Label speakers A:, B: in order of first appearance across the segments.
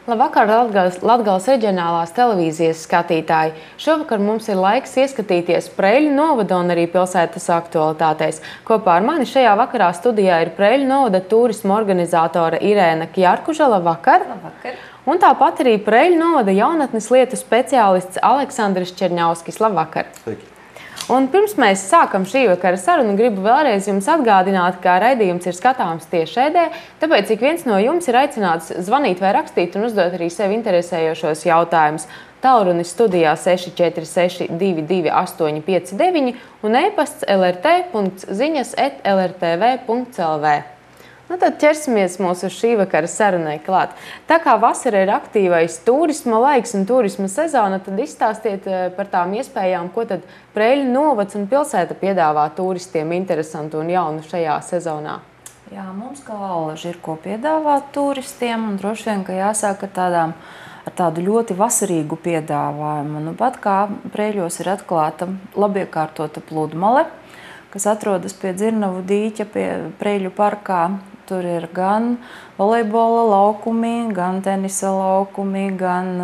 A: Labvakar, Latgales reģionālās televīzijas skatītāji. Šovakar mums ir laiks ieskatīties Preiļu novada un arī pilsētas aktualitātēs. Kopā ar mani šajā vakarā studijā ir Preiļu novada turisma organizātore Irēna Kjarkuža. Labvakar!
B: Labvakar!
A: Un tāpat arī Preiļu novada jaunatnes lietu speciālists Aleksandrs Čerņauskis. Labvakar!
C: Sveiki!
A: Un pirms mēs sākam šī vakara sarunu, gribu vēlreiz jums atgādināt, ka raidījums ir skatāms tiešraidē, tāpēc ik viens no jums ir aicināts zvanīt vai rakstīt un uzdot arī sevi interesējošos jautājumus. Tālrunis studijā 646 22 859 un e-pasts lrt.ziņas@lrtv.lv. Nu tad ķersimies mūsu šī vakara sarunai klāt. Tā kā vasara ir aktīvais turisma laiks un turisma sezona, tad izstāstiet par tām iespējām, ko tad Preiļu novads un pilsēta piedāvā turistiem interesantu un jaunu šajā sezonā.
B: Jā, mums kā allaži ir ko piedāvāt turistiem, un droši vien, ka jāsāk ar tādu ļoti vasarīgu piedāvājumu. Nu, pat kā Preiļos ir atklāta labiekārtota pludmale, kas atrodas pie Dzirnavu dīķa, pie Preiļu parkā. Tur ir gan volejbola laukumi, gan tenisa laukumi, gan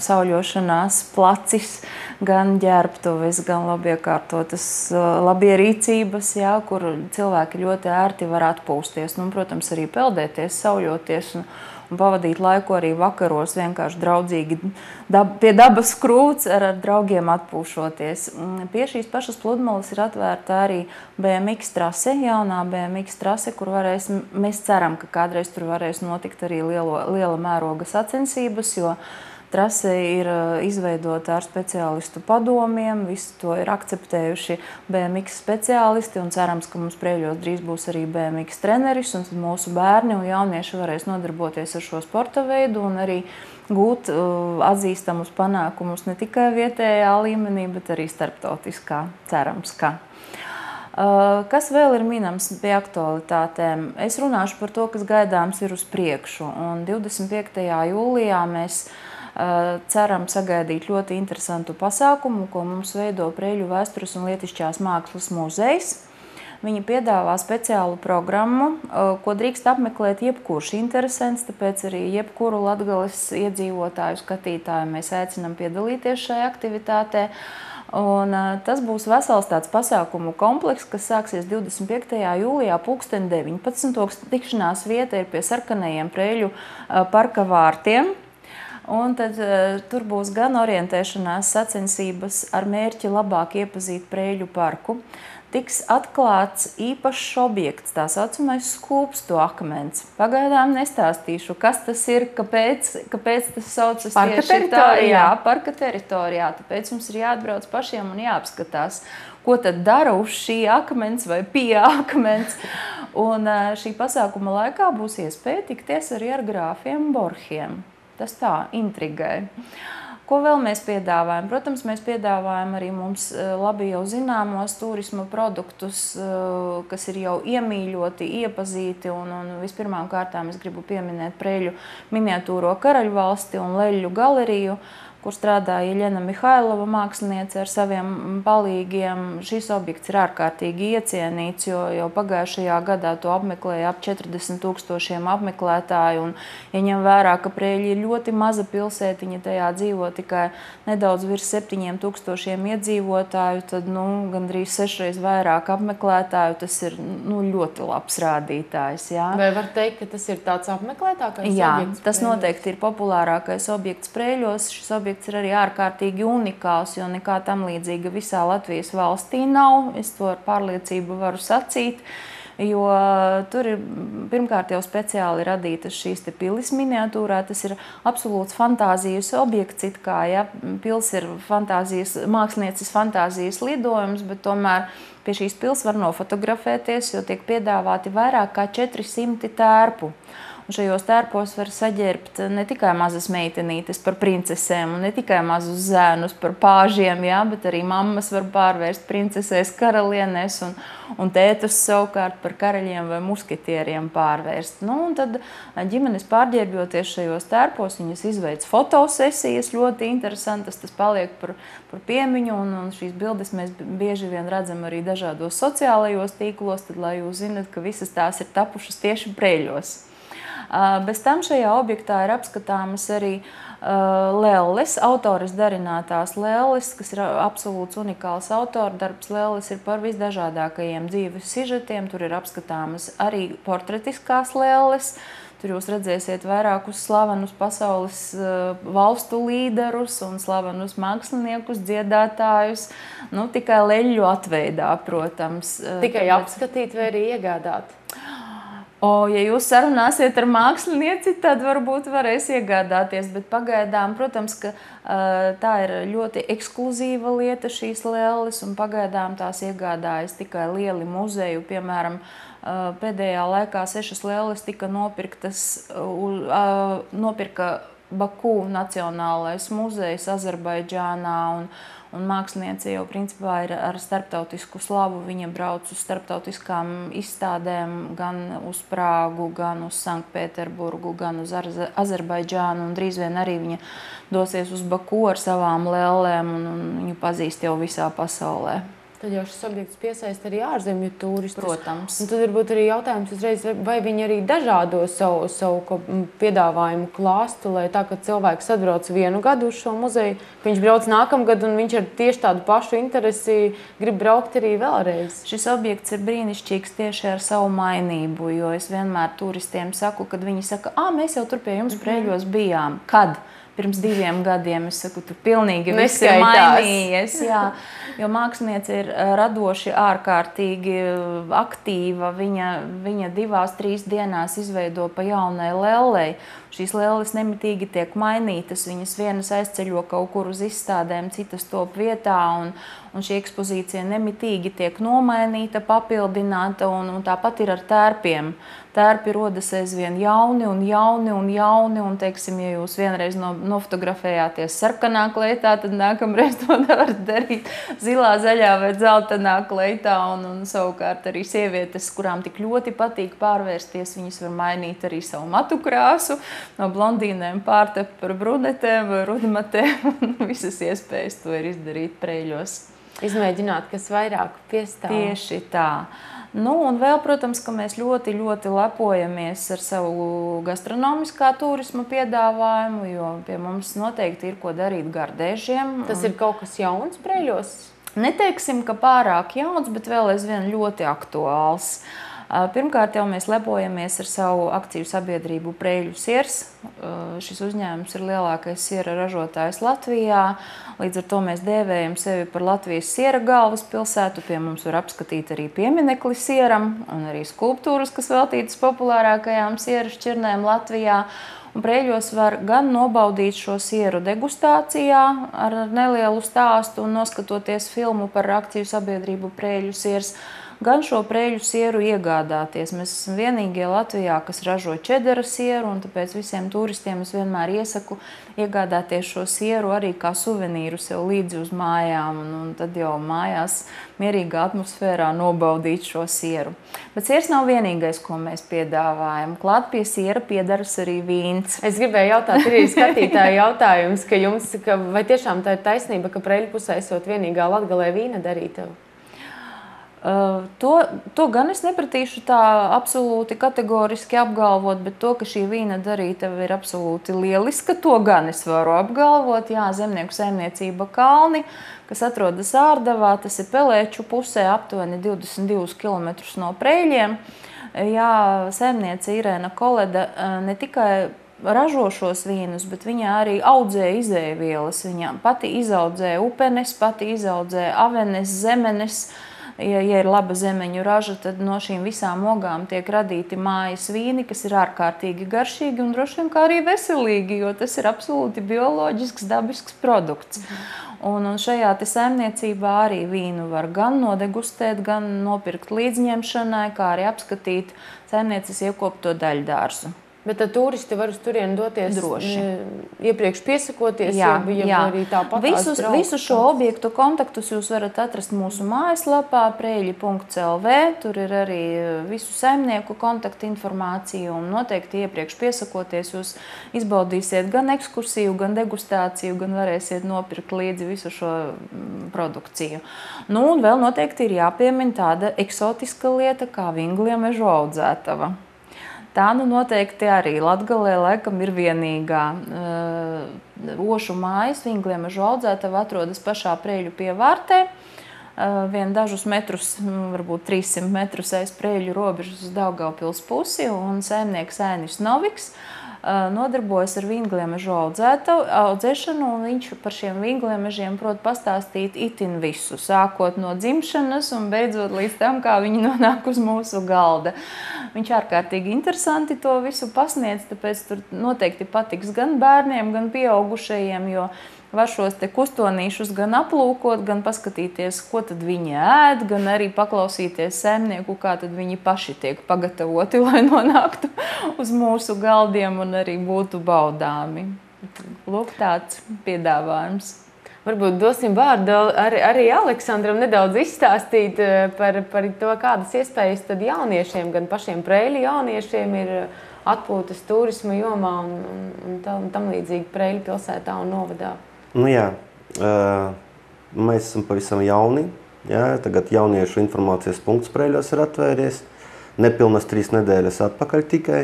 B: sauļošanās placis, gan ģērbtuves, gan labiekārtotas labierīcības, jā, kur cilvēki ļoti ērti var atpūsties. Nu, protams, arī peldēties, sauļoties un pavadīt laiku arī vakaros vienkārši draudzīgi pie dabas krūts ar draugiem atpūšoties. Pie šīs pašas pludmales ir atvērta arī BMX trase, jaunā BMX trase, kur mēs ceram, ka kādreiz tur varēs notikt arī liela mēroga sacensības, jo trase ir izveidota ar speciālistu padomiem, visu to ir akceptējuši BMX speciālisti un cerams, ka mums Preiļos drīz būs arī BMX treneris un tad mūsu bērni un jaunieši varēs nodarboties ar šo sporta veidu un arī gūt atzīstamus panākumus ne tikai vietējā līmenī, bet arī starptautiskā, cerams, ka. Kas vēl ir minams pie aktualitātēm? Es runāšu par to, kas gaidāms ir uz priekšu, un 25. jūlijā mēs ceram sagaidīt ļoti interesantu pasākumu, ko mums veido Preiļu vēstures un lietišķās mākslas muzejs. Viņi piedāvā speciālu programmu, ko drīkst apmeklēt jebkurš interesants, tāpēc arī jebkuru Latgales iedzīvotāju skatītāju mēs aicinām piedalīties šajā aktivitātē. Un tas būs vesels tāds pasākumu komplekss, kas sāksies 25. jūlijā 19:00. Tikšanās vieta ir pie sarkanajiem Preiļu parka vārtiem. Un tad tur būs gan orientēšanās sacensības ar mērķi labāk iepazīt Preiļu parku. Tiks atklāts īpašs objekts, tā saucamais Skūpstu akmens. Pagaidām nestāstīšu, kas tas ir, kāpēc tas saucas
A: parka teritorijā.
B: Jā, parka teritorijā. Tāpēc mums ir jāatbrauc pašiem un jāapskatās, ko tad dara uz šī akmens vai pie akmens. Un šī pasākuma laikā būs iespēja tikties arī ar grāfiem Borhiem. Tas tā intrigē. Ko vēl mēs piedāvājam? Protams, mēs piedāvājam arī mums labi jau zināmos turisma produktus, kas ir jau iemīļoti, iepazīti. Un vispirmām kārtām es gribu pieminēt Preiļu miniatūro Karaļvalsti un Leļļu galeriju, kur strādā Jeļena Mihailova māksliniece ar saviem palīgiem. Šis objekts ir ārkārtīgi iecienīts, jo jau pagājušajā gadā to apmeklēja ap 40 000 apmeklētāju. Un, ja ņem vērā, ka Preiļi ir ļoti maza pilsētiņa, tajā dzīvo tikai nedaudz virs 7 000 iedzīvotāju, tad gandrīz 6 vairāk apmeklētāju. Tas ir ļoti labs rādītājs. Jā.
A: Vai var teikt, ka tas ir tāds apmeklētākais objekts?
B: Jā, tas noteikti ir populārākais objekts Preiļos. Šis objekts ir arī ārkārtīgi unikāls, jo nekā tam līdzīga visā Latvijas valstī nav. Es to ar pārliecību varu sacīt, jo tur ir pirmkārt jau speciāli radītas šīs te pilis miniatūrā. Tas ir absolūts fantāzijas objekts, it kā, ja pils ir mākslinieces fantāzijas lidojums, bet tomēr pie šīs pils var nofotografēties, jo tiek piedāvāti vairāk kā 400 tērpu. Un šajos tērpos var saģērbt ne tikai mazas meitenītes par princesēm un ne tikai mazus zēnus par pāžiem, jā, bet arī mammas var pārvērst princesēs karalienēs un tētus savukārt par karaļiem vai musketieriem pārvērst. Un tad ģimenes pārģērbjoties šajos tērpos, viņas izveic fotosesijas ļoti interesantas, tas paliek par piemiņu un šīs bildes mēs bieži vien redzam arī dažādos sociālajos tīklos, tad lai jūs zinat, ka visas tās ir tapušas tieši Preiļos. Bez tam šajā objektā ir apskatāmas arī lelles, autores darinātās lelles, kas ir absolūts unikāls autora darbs. Lelles ir par visdažādākajiem dzīves sižetiem, tur ir apskatāmas arī portretiskās lelles. Tur jūs redzēsiet vairākus slavenus pasaules valstu līderus un slavenus māksliniekus, dziedātājus. Nu, tikai leļu atveidā, protams.
A: Tikai apskatīt vai arī iegādāt?
B: Ja jūs sarunāsiet ar mākslinieci, tad varbūt varēs iegādāties, bet pagaidām, protams, ka tā ir ļoti ekskluzīva lieta šīs lelles, un pagaidām tās iegādājas tikai lieli muzeju. Piemēram, pēdējā laikā 6 lelles tika nopirka Baku Nacionālais muzejs Azerbaidžānā, un māksliniece jau principā ir ar starptautisku slavu. Viņa brauc uz starptautiskām izstādēm gan uz Prāgu, gan uz Sanktpēterburgu, gan uz Azerbaidžānu, un drīz vien arī viņa dosies uz Baku ar savām lellēm, un viņu pazīst jau visā pasaulē.
A: Tad jau šis objekts piesaista arī ārzemju turistus.
B: Protams.
A: Un tad varbūt arī jautājums uzreiz, vai viņi arī dažādo savu piedāvājumu klāstu, lai tā, ka cilvēks atbrauc vienu gadu uz šo muzeju, viņš brauc nākamgad un viņš ar tieši tādu pašu interesi grib braukt arī vēlreiz.
B: Šis objekts ir brīnišķīgs tieši ar savu mainību, jo es vienmēr turistiem saku, kad viņi saka, mēs jau tur pie jums Preiļos bijām. Kad? Pirms 2 gadiem, es saku, tur pilnīgi viss ir mainījies, jā, jo māksliniece ir radoši ārkārtīgi aktīva, viņa 2-3 dienās izveido pa jaunai lellei. Šīs lelles nemitīgi tiek mainītas, viņas vienas aizceļo kaut kur uz izstādēm, citas top vietā, un šī ekspozīcija nemitīgi tiek nomainīta, papildināta, un tāpat ir ar tērpiem. Tērpi rodas aizvien jauni, un, teiksim, ja jūs vienreiz nofotografējāties sarkanā kleitā, tad nākamreiz to varat darīt zilā, zaļā vai dzeltenā kleitā, un savukārt arī sievietes, kurām tik ļoti patīk pārvērsties, viņas var mainīt arī savu matu krāsu, no blondīnēm pārtep par brunetēm vai rudmatēm, un visas iespējas to ir izdarīt Preiļos.
A: Izmēģināt, kas vairāk piestāv.
B: Tieši tā. Nu, un vēl, protams, ka mēs ļoti, ļoti lepojamies ar savu gastronomiskā turisma piedāvājumu, jo pie mums noteikti ir ko darīt gardēžiem.
A: Tas ir kaut kas jauns Preiļos?
B: Neteiksim, ka pārāk jauns, bet vēl aizvien ļoti aktuāls. Pirmkārt, jau mēs lepojamies ar savu akciju sabiedrību Preiļu siers. Šis uzņēmums ir lielākais siera ražotājs Latvijā. Līdz ar to mēs dēvējam sevi par Latvijas siera galvaspilsētu. Pie mums var apskatīt arī pieminekli sieram un arī skulptūras, kas veltītas populārākajām siera šķirnēm Latvijā. Un Preiļos var gan nobaudīt šo sieru degustācijā ar nelielu stāstu un noskatoties filmu par akciju sabiedrību Preiļu siers, gan šo Preiļu sieru iegādāties. Mēs esam vienīgie Latvijā, kas ražo čedara sieru, un tāpēc visiem turistiem es vienmēr iesaku iegādāties šo sieru arī kā suvenīru sev līdzi uz mājām, un tad jau mājās mierīgā atmosfērā nobaudīt šo sieru. Bet siers nav vienīgais, ko mēs piedāvājam. Klāt pie siera piedaras arī vīns.
A: Es gribēju jautāt, arī skatītāju jautājums, vai tiešām tā ir taisnība, ka Preiļu pusē esot vienīgā Latgalē vīna darītava?
B: To gan es nepratīšu tā absolūti kategoriski apgalvot, bet to, ka šī vīna darītava ir absolūti lieliska, to gan es varu apgalvot. Jā, zemnieku saimniecība Kalni, kas atrodas Ārdavā, tas ir Pelēču pusē, aptuveni 22 km no Preiļiem. Jā, saimniece Irēna Koleda ne tikai ražo šos vīnus, bet viņa arī audzē izēvielas. Viņa pati izaudzē upenes, pati izaudzē avenes, zemenes. Ja ir laba zemeņu raža, tad no šīm visām ogām tiek radīti mājas vīni, kas ir ārkārtīgi garšīgi un droši vien kā arī veselīgi, jo tas ir absolūti bioloģisks, dabisks produkts. Un šajā te saimniecībā arī vīnu var gan nodegustēt, gan nopirkt līdzņemšanai, kā arī apskatīt saimnieces iekopto daļdārzu.
A: Bet tad turisti var uz turieni doties
B: droši.
A: Iepriekš piesakoties,
B: jā.
A: Arī tāpat
B: visu šo objektu kontaktus jūs varat atrast mūsu mājaslapā preļi.lv. Tur ir arī visu saimnieku kontaktu informāciju, un noteikti iepriekš piesakoties jūs izbaudīsiet gan ekskursiju, gan degustāciju, gan varēsiet nopirkt līdzi visu šo produkciju. Nu, un vēl noteikti ir jāpiemina tāda eksotiska lieta kā Vingliemežu audzētava. Tā nu noteikti arī Latgalē laikam ir vienīgā. Ošu mājas Vingliemežu audzētava atrodas pašā Preļu pievārtē. Vien dažus metrus, varbūt 300 metrus aiz Preļu robežas uz Daugavpils pusi, un saimnieks Ēnis Noviks nodarbojas ar Vingliemežu audzēšanu, un viņš par šiem Vingliemežiem prot pastāstīt itin visu, sākot no dzimšanas un beidzot līdz tam, kā viņi nonāk uz mūsu galda. Viņš ārkārtīgi interesanti to visu pasniedz, tāpēc tur noteikti patiks gan bērniem, gan pieaugušajiem, jo var šos te kustonīšus gan aplūkot, gan paskatīties, ko tad viņi ēd, gan arī paklausīties saimnieku, kā tad viņi paši tiek pagatavoti, lai nonāktu uz mūsu galdiem un arī būtu baudāmi. Lūk, tāds piedāvājums.
A: Varbūt dosim vārdu arī Aleksandram nedaudz izstāstīt par to, kādas iespējas tad jauniešiem, gan pašiem Preļu jauniešiem ir atpūtas turisma jomā un tam līdzīgi Preļu pilsētā un novadā.
C: Nu jā, mēs esam pavisam jauni. Jā, tagad jauniešu informācijas punkts Preļos ir atvēries. Nepilnas 3 nedēļas atpakaļ tikai.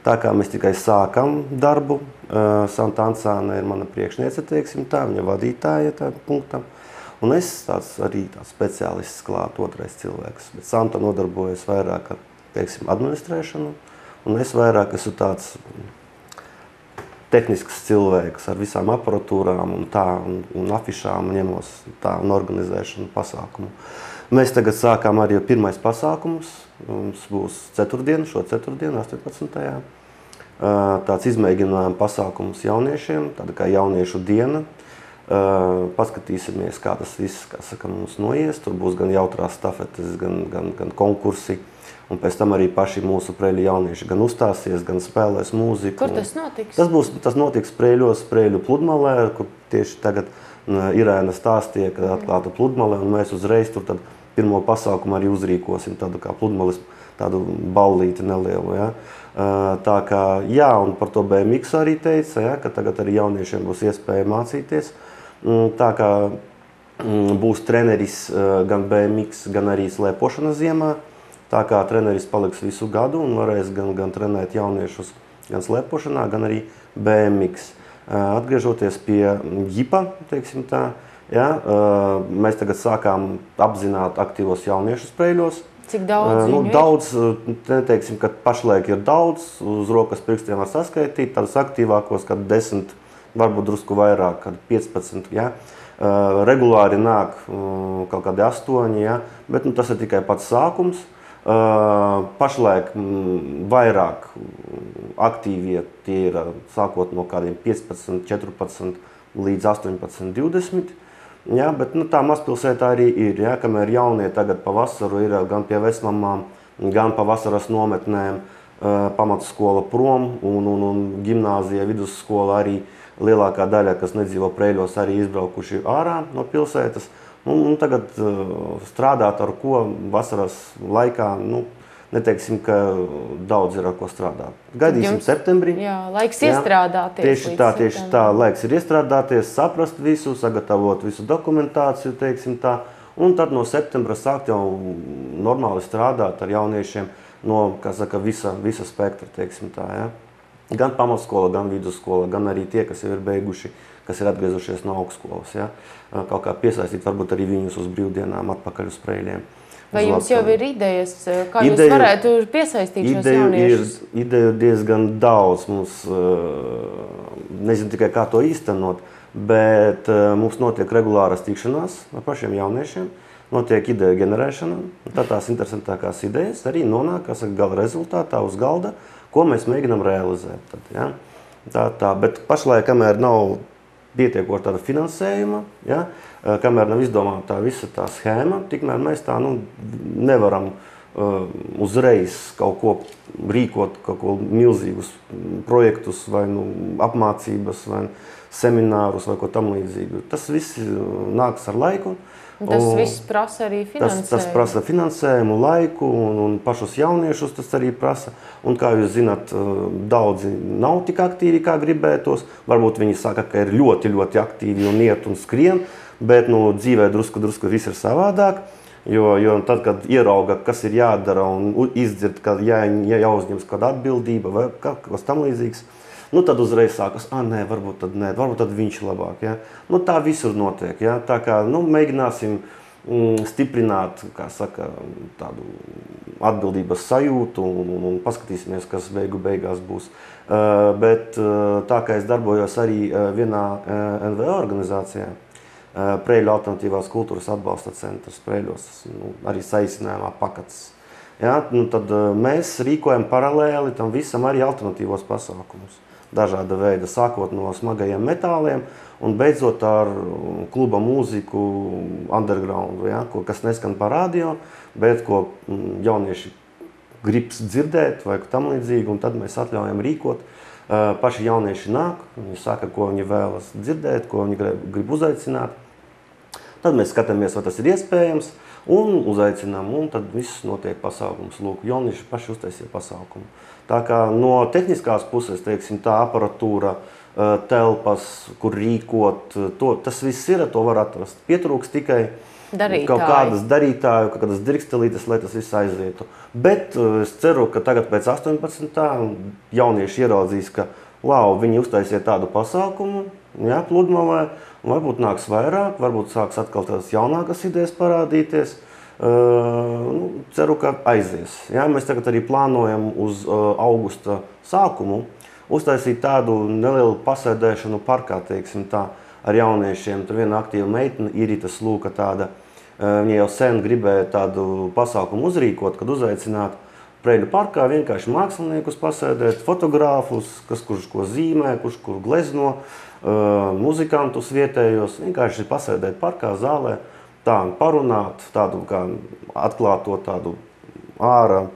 C: Tā kā mēs tikai sākam darbu, Santa Ansāna ir mana priekšniece, teiksim tā, viņa vadītāja tā punktam. Un es arī tāds speciālists klāt, otrais cilvēks. Bet Santa nodarbojas vairāk ar, teiksim, administrēšanu. Un es vairāk esmu tāds tehnisks cilvēks ar visām aparatūrām un afišām ņemos tā un organizēšanu pasākumu. Mēs tagad sākām arī pirmais pasākums. Mums būs šo ceturtdienu, 18. Tāds izmēģinājuma pasākums jauniešiem, tāda kā jauniešu diena. Paskatīsimies, kā tas viss, kā saka, mums noies. Tur būs gan jautrās stafetes, gan konkursi. Un pēc tam arī paši mūsu Preļu jaunieši gan uzstāsies, gan spēlēs mūziku.
A: Kur tas notiks?
C: Tas notiks Preļos, Preļu pludmalē, kur tieši tagad Irēna stāstīja, ka atklāta pludmalē, un mēs uzreiz tur tad pirmo pasākumu arī uzrīkosim, tādu kā pludmalis, tādu ballīti nelielu. Ja? Tā kā, jā, un par to BMX arī teica, ja, ka tagad arī jauniešiem būs iespēja mācīties. Tā kā būs treneris gan BMX, gan arī slēpošana ziemā. Tā kā treneris paliks visu gadu un varēs gan trenēt jauniešus gan slēpošanā, gan arī BMX. Atgriežoties pie ģipa, teiksim tā, ja, mēs tagad sākām apzināt aktīvos jauniešus Preļos.
A: Cik daudz viņu ir?
C: Daudz, neteiksim, ka pašlaik ir daudz, uz rokas pirkstiem var saskaitīt, tādus aktīvākos, kad 10, varbūt drusku vairāk, kad 15, ja. Regulāri nāk kaut kādi 8, ja, bet tas ir tikai pats sākums. Pašlaik vairāk aktīvie tie ir sākot no kādiem 15, 14 līdz 18, 20. Ja, bet tā mazpilsētā arī ir, ja, kamēr jaunie tagad pa vasaru ir gan pie vecmamām, gan pa vasaras nometnēm, pamatskola prom un gimnāzija, vidusskola arī lielākā daļa, kas nedzīvo Preļos, arī izbraukuši ārā no pilsētas. Un tagad strādāt ar ko vasaras laikā, neteiksim, ka daudz ir ar ko strādāt. Gaidīsim septembrī.
A: Jā, laiks iestrādāties.
C: Tieši tā, laiks ir iestrādāties, saprast visu, sagatavot visu dokumentāciju, teiksim tā. Un tad no septembra sākt jau normāli strādāt ar jauniešiem no, kā saka, visa spektra, teiksim tā, ja. Gan pamatskola, gan vidusskola, gan arī tie, kas jau ir beiguši, kas ir atgriezušies no augstskolas, ja. Kaut kā piesaistīt varbūt arī viņus uz brīvdienām atpakaļ uz Preļiem.
A: Vai jums jau ir idejas, kā jūs varētu piesaistīt šos jauniešus?
C: Ideju ir diezgan daudz. Mums, nezinu tikai kā to īstenot, bet mums notiek regulāras tikšanās ar pašiem jauniešiem, notiek ideju generēšana, tad tās interesantākās idejas arī nonāk, kas ir gala rezultātā uz galda, ko mēs mēģinām realizēt. Tad, ja? Bet pašlaik, kamēr nav pietiekoši tāda finansējuma, ja? Kamēr nav izdomāta visa tā schēma, tikmēr mēs tā nevaram uzreiz kaut ko rīkot, kaut ko milzīgus projektus vai apmācības vai seminārus vai ko tam līdzīgu. Tas viss nāks ar laiku.
A: Tas viss prasa arī finansējumu.
C: Tas prasa finansējumu, laiku un pašus jauniešus tas arī prasa. Un kā jūs zināt, daudzi nav tik aktīvi, kā gribētos. Varbūt viņi saka, ka ir ļoti, ļoti aktīvi un iet un skrien, bet dzīvē drusku viss ir savādāk. Jo tad, kad ierauga, kas ir jādara un izdzird, ka jāuzņems kāda atbildība vai kas tam līdzīgs, nu tad uzreiz sākas, nē, varbūt tad viņš labāk. Ja? Nu, tā visur notiek. Ja? Tā kā mēģināsim stiprināt, kā saka, tādu atbildības sajūtu un paskatīsimies, kas beigās būs. Bet tā kā es darbojos arī vienā NVO organizācijā, Preļu alternatīvās kultūras atbalsta centrs Preļos, arī saīsinājumā Pakats. Ja, tad mēs rīkojam paralēli tam visam arī alternatīvos pasākumus. Dažāda veida, sākot no smagajiem metāliem un beidzot ar kluba mūziku undergroundu, ja, kas neskan pa radio, bet ko jaunieši gribas dzirdēt vai tam līdzīgi, un tad mēs atļaujam rīkot. Paši jaunieši nāk, viņi saka, ko viņi vēlas dzirdēt, ko viņi grib uzaicināt. Tad mēs skatāmies, vai tas ir iespējams, un uzaicinām, un tad viss notiek pasākums. Lūk, jaunieši paši uztaisīja pasākumu. Tā kā no tehniskās puses, teiksim, tā aparatūra, telpas, kur rīkot, tas viss ir, to var atrast. Pietrūks tikai kaut kādas darītāju, kaut kādas drikstēlītes, lai tas viss aizietu. Bet es ceru, ka tagad pēc 18. jaunieši ieraudzīs, ka viņi uztaisīja tādu pasākumu, ja, Pludmalē, un varbūt nāks vairāk, varbūt sāks atkal tādas jaunākas idejas parādīties. Ceru, ka aizies. Ja, mēs tagad arī plānojam uz augusta sākumu uztaisīt tādu nelielu pasēdēšanu parkā, teiksim tā, ar jauniešiem. Tur viena aktīva meitene, Irita Slūka tāda, viņa jau sen gribēja tādu pasākumu uzrīkot, kad uzaicināt Preļu parkā vienkārši māksliniekus pasēdēt, fotogrāfus, kurš ko zīmē, kurš kur glezno, muzikantus vietējos, vienkārši pasēdēt parkā, zālē, tā parunāt, tādu kā atklāto tādu ārā,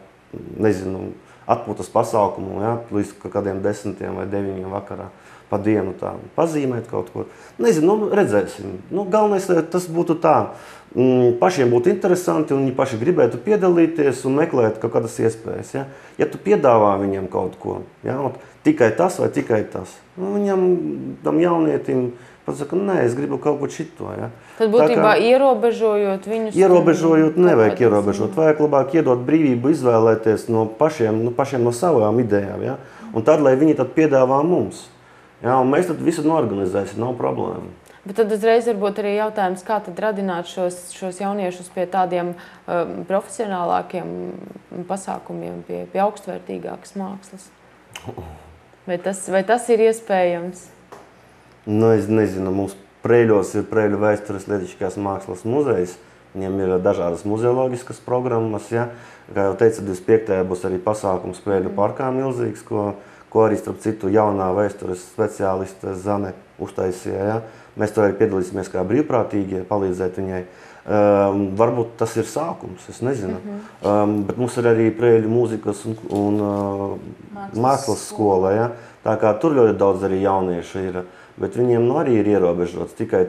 C: nezinu, atpūtas pasākumu, ja, līdz kādiem 10 vai 9 vakarā pa dienu tā pazīmēt kaut ko. Nezinu, redzēsim. Galvenais, tas būtu tā, pašiem būtu interesanti un viņi paši gribētu piedalīties un meklēt kaut kādas iespējas. Ja, ja tu piedāvā viņam kaut ko, ja, tikai tas vai tikai tas, viņam, tam jaunietim, pasaka, nē, es gribu kaut ko šito. Ja.
A: Tad būtībā ierobežojot viņus?
C: Ierobežojot, nevajag ierobežot. Vajag labāk iedot brīvību izvēlēties no pašiem no savām idejām. Ja. Un tad, lai viņi tad piedāvā mums. Ja, un mēs tad visu norganizēsim, nav problēma.
A: Bet tad uzreiz varbūt arī jautājums, kā tad radināt šos jauniešus pie tādiem profesionālākiem pasākumiem, pie augstvērtīgākas mākslas? Vai tas ir iespējams?
C: Es nezinu, mums Preļos ir Preļu vēstures lietišķās mākslas muzejs. Viņiem ir dažādas muzeoloģiskas programmas. Ja. Kā jau teicu, 25. būs arī pasākums Preļu parkā milzīgs, ko arī, starp citu, jaunā vēstures speciāliste Zane uztaisīja. Ja. Mēs tur arī piedalīsimies kā brīvprātīgie, palīdzēt viņai. Varbūt tas ir sākums, es nezinu. Bet mums ir arī Preļu mūzikas un mākslas skola. Ja. Tā kā tur ļoti daudz arī jauniešu ir. Bet viņiem arī ir ierobežots tikai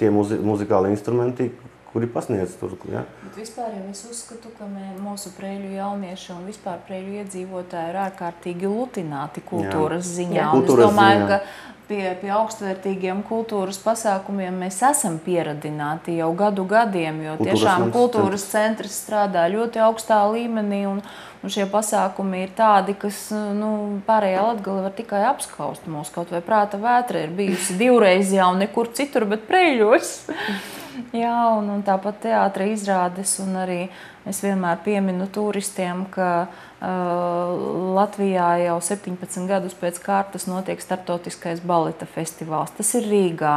C: tie muzikāli instrumenti, kuri pasniedz tur. Ja?
B: Bet vispār jau es uzskatu, ka mūsu Preļu jaunieši un vispār Preļu iedzīvotāji ir ārkārtīgi lutināti kultūras ziņā. Un es domāju, ka pie augstvērtīgiem kultūras pasākumiem mēs esam pieradināti jau gadiem, jo tiešām kultūras centrs strādā ļoti augstā līmenī un šie pasākumi ir tādi, kas pārējā Latgale var tikai apskaust mūs. Kaut vai prāta vētra ir bijusi 2 reizes jau nekur citur, bet Preļos. Jā, un tāpat teātra izrādes, un arī es vienmēr pieminu turistiem, ka Latvijā jau 17 gadus pēc kārtas notiek starptautiskais baleta festivāls. Tas ir Rīgā,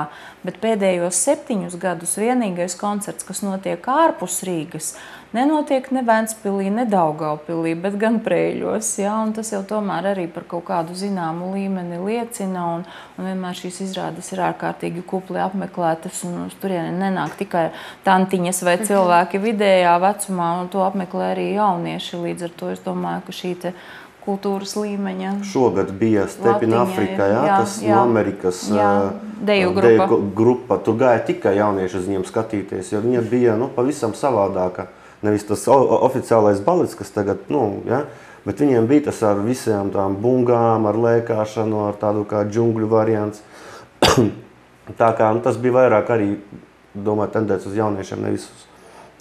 B: bet pēdējos 7 gadus vienīgais koncerts, kas notiek ārpus Rīgas, nenotiek ne Ventspilī, ne Daugavpilī, bet gan Preļos. Ja? Un tas jau tomēr arī par kaut kādu zināmu līmeni liecina, un vienmēr šīs izrādes ir ārkārtīgi kupli apmeklētas, un uz turieni nenāk tikai tantiņas vai cilvēki vidējā vecumā, un to apmeklē arī jaunieši. Līdz ar to es domāju, ka šī kultūras līmeņa.
C: Šogad bija Stepina Afrika, tas no Amerikas
B: deju
C: grupa. Tur gāja tikai jaunieši uz viņiem skatīties, jo viņa bija pavisam savādāka. Nevis tas oficiālais balets, kas tagad, bet viņiem bija tas ar visiem tām bungām, ar lēkāšanu, ar tādu kā džungļu variants. Tā kā tas bija vairāk arī, domāju, tendēts uz jauniešiem, nevis uz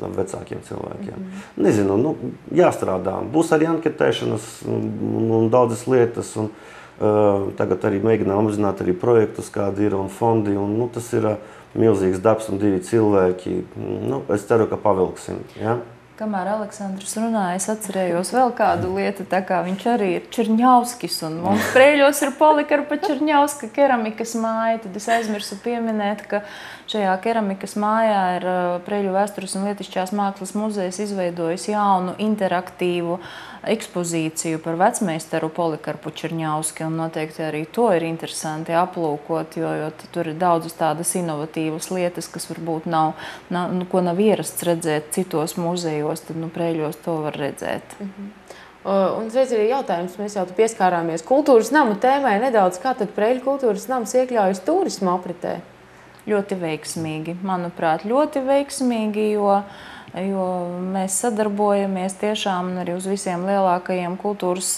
C: vecākiem cilvēkiem. Nezinu, jāstrādā. Būs arī anketēšanas un daudzas lietas. Un, tagad arī mēģinām apzināt arī projektus, kādi ir un fondi. Un, tas ir milzīgs darbs un 2 cilvēki. Es ceru, ka pavilksim. Ja?
B: Kamēr Aleksandrs runāja, es atcerējos vēl kādu lietu, tā kā viņš arī ir Čerņauskis, un mums Preiļos ir Polikarpa Čerņauska keramikas māja, tad es aizmirsu pieminēt, ka šajā keramikas mājā ir Preiļu vēstures un lietišķās mākslas muzejs izveidojis jaunu interaktīvu ekspozīciju par vecmeistaru Polikarpu Čerņauski, un noteikti arī to ir interesanti aplūkot, jo tur ir daudzas tādas inovatīvas lietas, kas varbūt ko nav ierasts redzēt citos muzejos, tad Preiļos to var redzēt.
A: Un reiz arī jautājums, mēs jau pieskārāmies kultūras namu tēmai nedaudz, kā tad Preiļu kultūras nams iekļaujas turismu apritē?
B: Ļoti veiksmīgi, manuprāt, ļoti veiksmīgi, jo mēs sadarbojamies tiešām arī uz visiem lielākajiem kultūras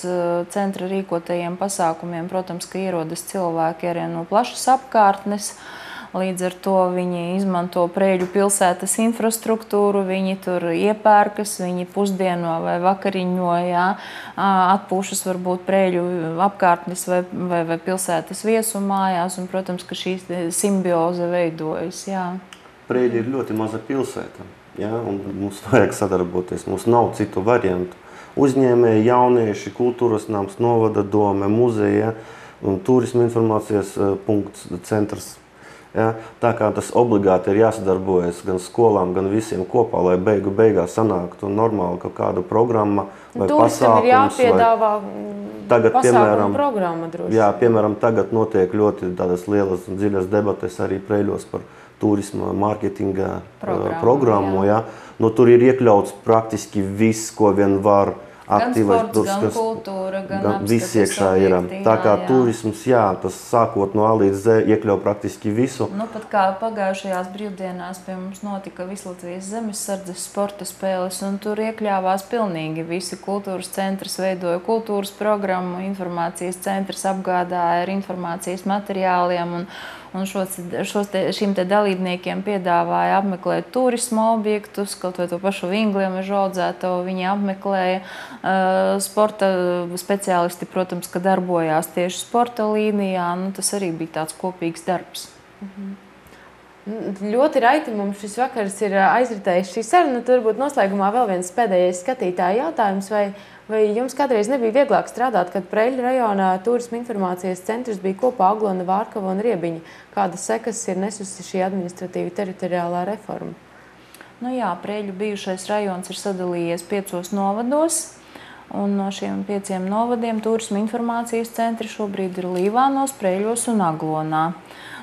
B: centra rīkotajiem pasākumiem. Protams, ka ierodas cilvēki arī no plašas apkārtnes. Līdz ar to viņi izmanto Preiļu pilsētas infrastruktūru, viņi tur iepērkas, viņi pusdieno vai vakariņo, atpūšas varbūt Preiļu apkārtnes vai pilsētas viesumājās, un, protams, ka šī simbioze veidojas.
C: Preiļi ir ļoti maza pilsēta. Ja, un mums vajag sadarboties, mums nav citu variantu. Uzņēmēji, jaunieši, kultūras nams, novada dome, muzeja un turisma informācijas centrs. Ja, tā kā tas obligāti ir jāsadarbojas gan skolām, gan visiem kopā, lai beigās sanāktu normāli kaut kāda programma vai pasākums.
A: Turistam ir jāpiedāvā pasākumu programma droši.
C: Jā, piemēram, tagad notiek ļoti tādas lielas un dziļas debates arī Preiļos par turisma mārketinga programmu. Ja. Tur ir iekļauts praktiski viss, ko vien var.
B: Gan sports, gan kultūra, gan
C: viss iekšā ir. Tā kā turisms, tas sākot no A līdz Z iekļauj praktiski visu.
B: Pat kā pagājušajās brīvdienās pie mums notika Vislatvijas zemesardzes sporta spēles, un tur iekļāvās pilnīgi visi. Kultūras centrs veidoja kultūras programmu, informācijas centrs apgādāja ar informācijas materiāliem, un šiem dalībniekiem piedāvāja apmeklēt turisma objektus, kaut vai to pašu Vingļu meža audzētavu viņi apmeklēja. Sporta speciālisti, protams, ka darbojās tieši sporta līnijā, tas arī bija tāds kopīgs darbs.
A: Ļoti raiti mums šis vakars ir aizritējis šī saruna, tad varbūt noslēgumā vēl viens pēdējais skatītāja jautājums, vai jums kādreiz nebija vieglāk strādāt, kad Preiļu rajonā turisma informācijas centrs bija kopā Aglona, Vārkava un Riebiņa? Kādas sekas ir nesusi šī administratīva teritoriālā reforma?
B: Preiļu bijušais rajons ir sadalījies 5 novados, un no šiem 5 novadiem turisma informācijas centri šobrīd ir Līvānos, Preiļos un Aglonā.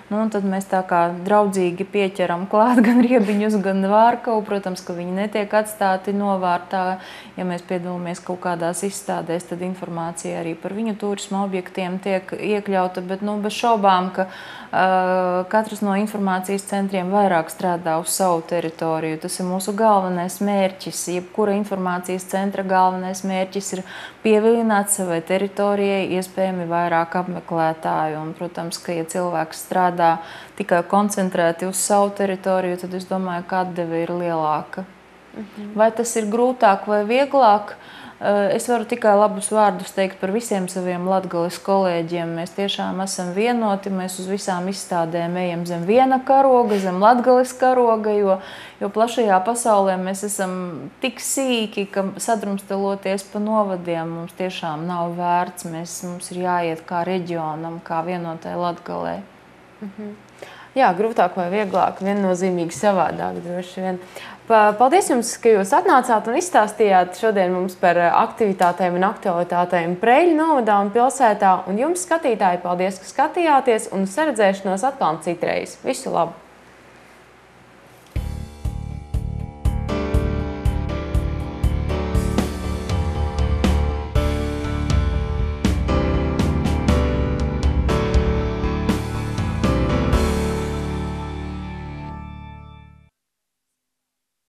B: Tad mēs tā kā draudzīgi pieķeram klāt gan Riebiņus, gan Vārkavu. Protams, ka viņi netiek atstāti novārtā. Ja mēs piedalāmies kaut kādās izstādēs, tad informācija arī par viņu turisma objektiem tiek iekļauta. Bet bez šaubām, ka katrs no informācijas centriem vairāk strādā uz savu teritoriju. Tas ir mūsu galvenais mērķis. Jebkura informācijas centra galvenais mērķis ir pievilināt savai teritorijai iespējami vairāk apmeklētāju. Un, protams, ka ja cilvēks strādā tikai koncentrēti uz savu teritoriju, tad es domāju, ka atdeve ir lielāka. Vai tas ir grūtāk vai vieglāk? Es varu tikai labus vārdus teikt par visiem saviem Latgales kolēģiem. Mēs tiešām esam vienoti, mēs uz visām izstādēm ejam zem viena karoga, zem Latgales karoga, jo plašajā pasaulē mēs esam tik sīki, ka sadrumstaloties pa novadiem mums tiešām nav vērts. Mums ir jāiet kā reģionam, kā vienotai Latgalei.
A: Jā, grūtāk vai vieglāk, viennozīmīgi savādāk droši vien. Paldies jums, ka jūs atnācāt un izstāstījāt šodien mums par aktivitātēm un aktualitātēm Preiļu novadā un pilsētā. Un jums, skatītāji, paldies, ka skatījāties un uz saredzēšanos atkal citreiz. Visu labu!